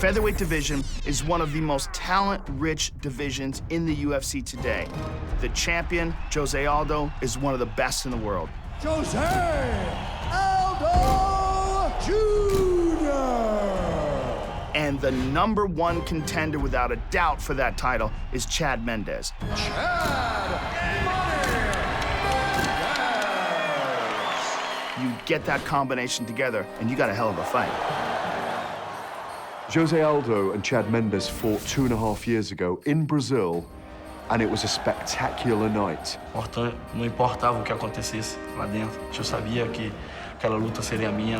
featherweight division is one of the most talent-rich divisions in the UFC today. The champion, Jose Aldo, is one of the best in the world. Jose Aldo Jr. And the #1 contender, without a doubt, for that title is Chad Mendes. You get that combination together, and you got a hell of a fight. Jose Aldo and Chad Mendes fought 2.5 years ago in Brazil, and it was a spectacular night. Não importava o que acontecesse lá dentro. Eu sabia que aquela luta seria minha.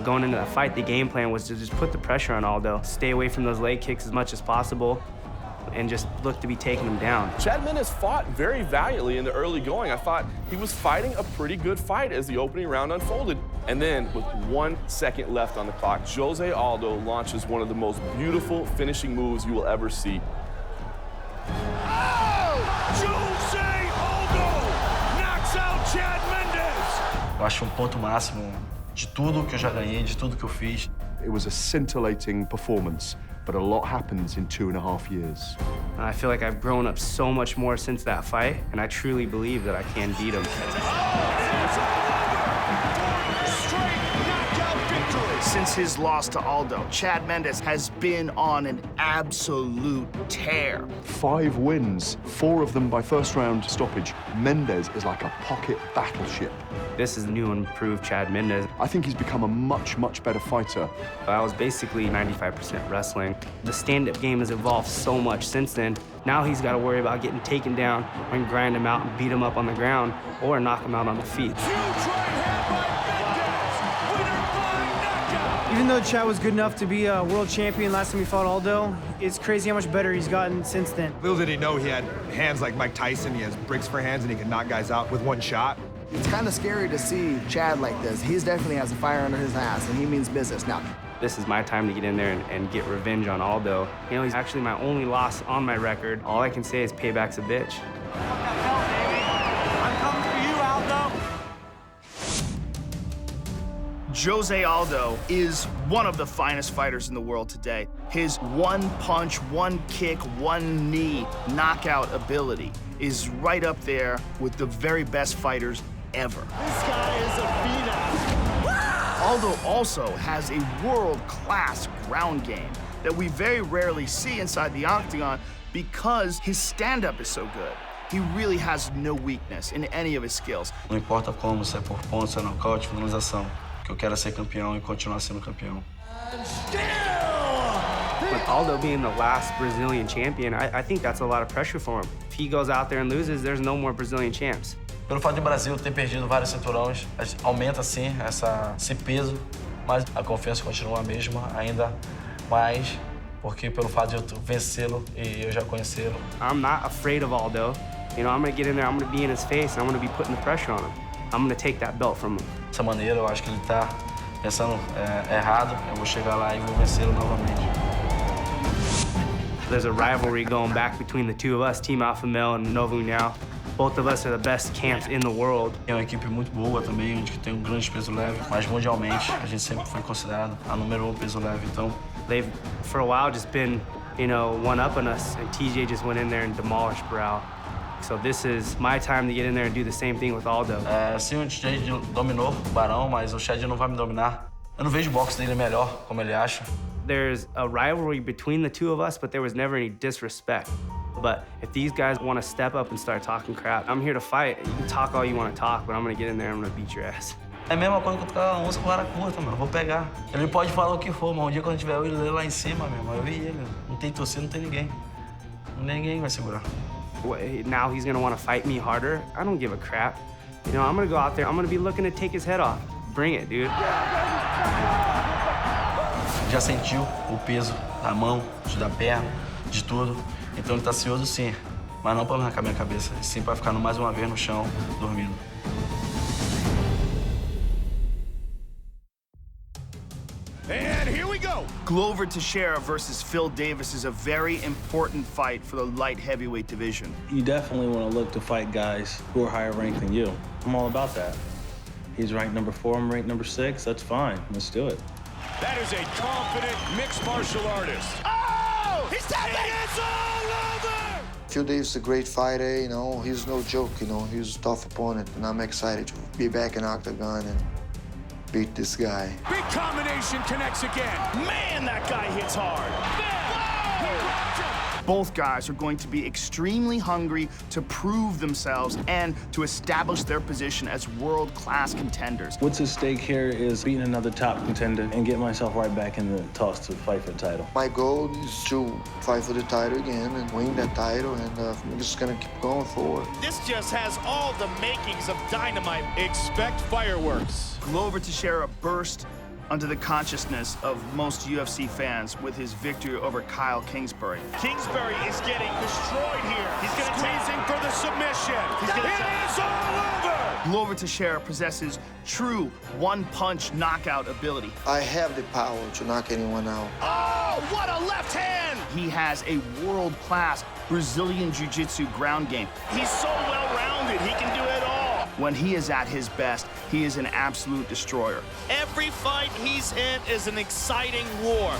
Going into that fight, the game plan was to just put the pressure on Aldo, stay away from those leg kicks as much as possible, and just look to be taking him down. Chad Mendes fought very valiantly in the early going. I thought he was fighting a pretty good fight as the opening round unfolded. And then, with 1 second left on the clock, Jose Aldo launches one of the most beautiful finishing moves you will ever see. Oh! Jose Aldo knocks out Chad Mendes. Eu acho ponto máximo de tudo que eu já ganhei, de tudo que eu fiz. It was a scintillating performance, but a lot happens in 2.5 years. I feel like I've grown up so much more since that fight, and I truly believe that I can beat him. Since his loss to Aldo, Chad Mendes has been on an absolute tear. 5 wins, 4 of them by first-round stoppage. Mendes is like a pocket battleship. This is new and improved Chad Mendes. I think he's become a much, much better fighter. I was basically 95% wrestling. The stand-up game has evolved so much since then. Now he's got to worry about getting taken down and grind him out and beat him up on the ground or knock him out on the feet. Even though Chad was good enough to be a world champion last time he fought Aldo, it's crazy how much better he's gotten since then. Little did he know he had hands like Mike Tyson. He has bricks for hands, and he can knock guys out with 1 shot. It's kind of scary to see Chad like this. He definitely has a fire under his ass, and he means business now. This is my time to get in there and get revenge on Aldo. You know, he's actually my only loss on my record. All I can say is payback's a bitch. Jose Aldo is one of the finest fighters in the world today. His 1 punch, 1 kick, 1 knee knockout ability is right up there with the very best fighters ever. This guy is a phenom. Aldo also has a world-class ground game that we very rarely see inside the octagon because his stand-up is so good. He really has no weakness in any of his skills. Não importa como, se é por pontos, se é nocaute, finalização. Eu quero ser campeão e continuar sendo campeão. With Aldo being the last Brazilian champion, I think that's a lot of pressure for him. If he goes out there and loses, there's no more Brazilian champs. Pelo fato de o Brasil ter perdido vários cinturões, aumenta sim esse peso, mas a confiança continua a mesma, ainda mais, porque pelo fato de eu vencê-lo e eu já conhecê-lo. I'm not afraid of Aldo. You know, I'm gonna get in there, I'm gonna be in his face, and I'm gonna be putting the pressure on him. I'm gonna take that belt from him. Dessa maneira, eu acho que ele tá pensando errado. Eu vou chegar lá e vou vencê-lo novamente. There's a rivalry going back between the two of us, Team Alpha Male and Novo now. Both of us are the best camps in the world. É uma equipe muito boa também, onde tem um grande peso leve, mas mundialmente a gente sempre foi considerado a #1 peso leve, então. They've, for a while, just been, you know, one-upping us, and TJ just went in there and demolished Brow. So this is my time to get in there and do the same thing with Aldo. Sim, o TJ dominou o Barão, mas o Chad não vai me dominar. Eu não vejo o boxe dele melhor, como ele acha. There's a rivalry between the two of us, but there was never any disrespect. But if these guys want to step up and start talking crap, I'm here to fight. You can talk all you want to talk, but I'm going to get in there and I'm going to beat your ass. É a mesma coisa que eu tocar onça com vara curta, mano. Vou pegar. Ele pode falar o que for, mas um dia quando tiver eu e ele lá em cima, meu irmão, eu vi ele. Não tem torcida, não tem ninguém. Ninguém vai segurar. Now he's gonna want to fight me harder. I don't give a crap. You know, I'm gonna go out there, I'm gonna be looking to take his head off. Bring it, dude. Já sentiu o peso da mão, da perna, de tudo. Então ele tá ansioso sim, mas não pra arrancar minha cabeça, sim pra ficar mais uma vez no chão, dormindo. And here we go. Glover Teixeira versus Phil Davis is a very important fight for the light heavyweight division. You definitely want to look to fight guys who are higher ranked than you. I'm all about that. He's ranked #4, I'm ranked #6, that's fine. Let's do it. That is a confident mixed martial artist. Oh! He's tapping! It's all over! Phil Davis is a great fighter, you know. He's no joke, you know. He's a tough opponent, and I'm excited to be back in Octagon and beat this guy. Big combination connects again. Man, that guy hits hard. Both guys are going to be extremely hungry to prove themselves and to establish their position as world-class contenders. What's at stake here is beating another top contender and getting myself right back in the talks to fight for the title. My goal is to fight for the title again and win that title, and I'm just gonna keep going forward. This just has all the makings of dynamite. Expect fireworks. Glover Teixeira burst onto the consciousness of most UFC fans with his victory over Kyle Kingsbury. Kingsbury is getting destroyed here. He's going to squeezing for the submission. It is all over. Glover Teixeira possesses true one-punch knockout ability. I have the power to knock anyone out. Oh, what a left hand! He has a world-class Brazilian Jiu-Jitsu ground game. He's so well-rounded, he can do it all. When he is at his best, he is an absolute destroyer. Every fight he's in is an exciting war.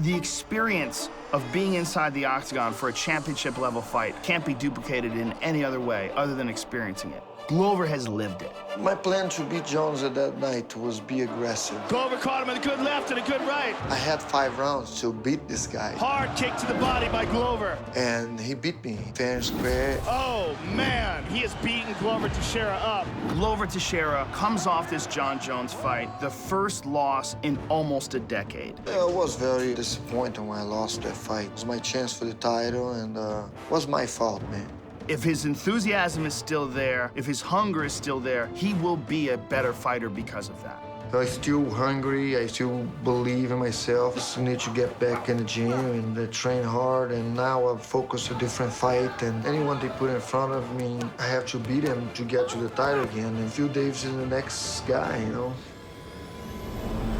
The experience of being inside the octagon for a championship-level fight can't be duplicated in any other way other than experiencing it. Glover has lived it. My plan to beat Jones at that night was be aggressive. Glover caught him with a good left and a good right. I had 5 rounds to beat this guy. Hard kick to the body by Glover. And he beat me fair and square. Oh, man, he has beaten Glover Teixeira up. Glover Teixeira comes off this John Jones fight, the first loss in almost a decade. I was very disappointed when I lost that fight. It was my chance for the title, and it was my fault, man. If his enthusiasm is still there, if his hunger is still there, he will be a better fighter because of that. I'm still hungry. I still believe in myself. Just need to get back in the gym and train hard. And now I'm focused on a different fight. And anyone they put in front of me, I have to beat him to get to the title again. And Phil Davis is the next guy, you know.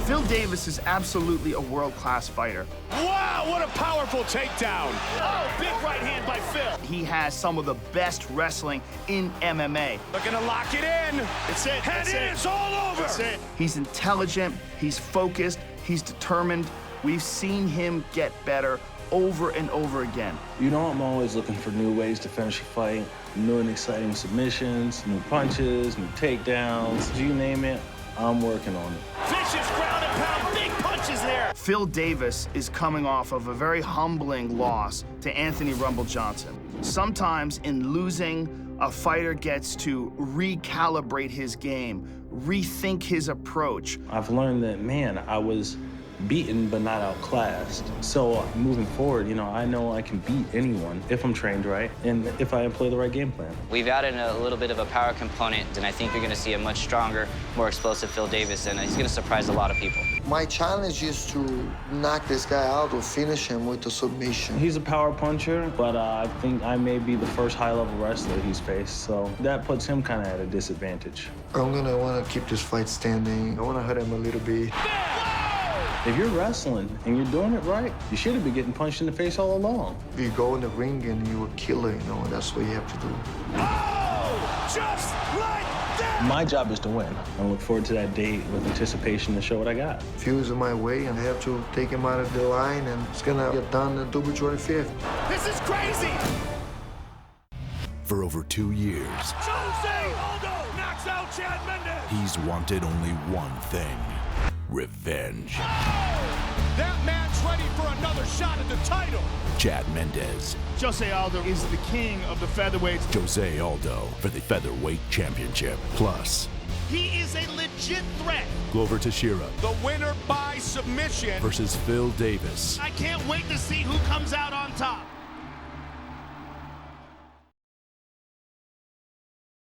Phil Davis is absolutely a world-class fighter. Wow, what a powerful takedown. Oh, big right hand by Phil. He has some of the best wrestling in MMA. Looking to lock it in. It's it. And it's all over. That's it. He's intelligent, he's focused, he's determined. We've seen him get better over and over again. You know, I'm always looking for new ways to finish a fight, new and exciting submissions, new punches, new takedowns, you name it, I'm working on it. Vicious ground and pound, big punches there. Phil Davis is coming off of a very humbling loss to Anthony Rumble Johnson. Sometimes in losing, a fighter gets to recalibrate his game, rethink his approach. I've learned that, man, I was beaten but not outclassed. So moving forward, you know I can beat anyone if I'm trained right and if I employ the right game plan. We've added a little bit of a power component, and I think you're going to see a much stronger, more explosive Phil Davis, and he's going to surprise a lot of people. My challenge is to knock this guy out or finish him with a submission. He's a power puncher, but I think I may be the first high-level wrestler he's faced, so that puts him kind of at a disadvantage. I'm going to want to keep this fight standing. I want to hurt him a little bit. If you're wrestling and you're doing it right, you should have been getting punched in the face all along. You go in the ring and you're a killer, you know, that's what you have to do. Oh, just like that! My job is to win. I look forward to that date with anticipation to show what I got. Phil's in my way, and I have to take him out of the line, and it's gonna get done on October 25th. This is crazy! For over 2 years, Jose Aldo knocks out Chad Mendes! He's wanted only one thing: revenge. Oh, that man's ready for another shot at the title. Chad Mendes. Jose Aldo is the king of the featherweights. Jose Aldo for the featherweight championship. Plus, he is a legit threat. Glover Teixeira, the winner by submission, versus Phil Davis. I can't wait to see who comes out on top.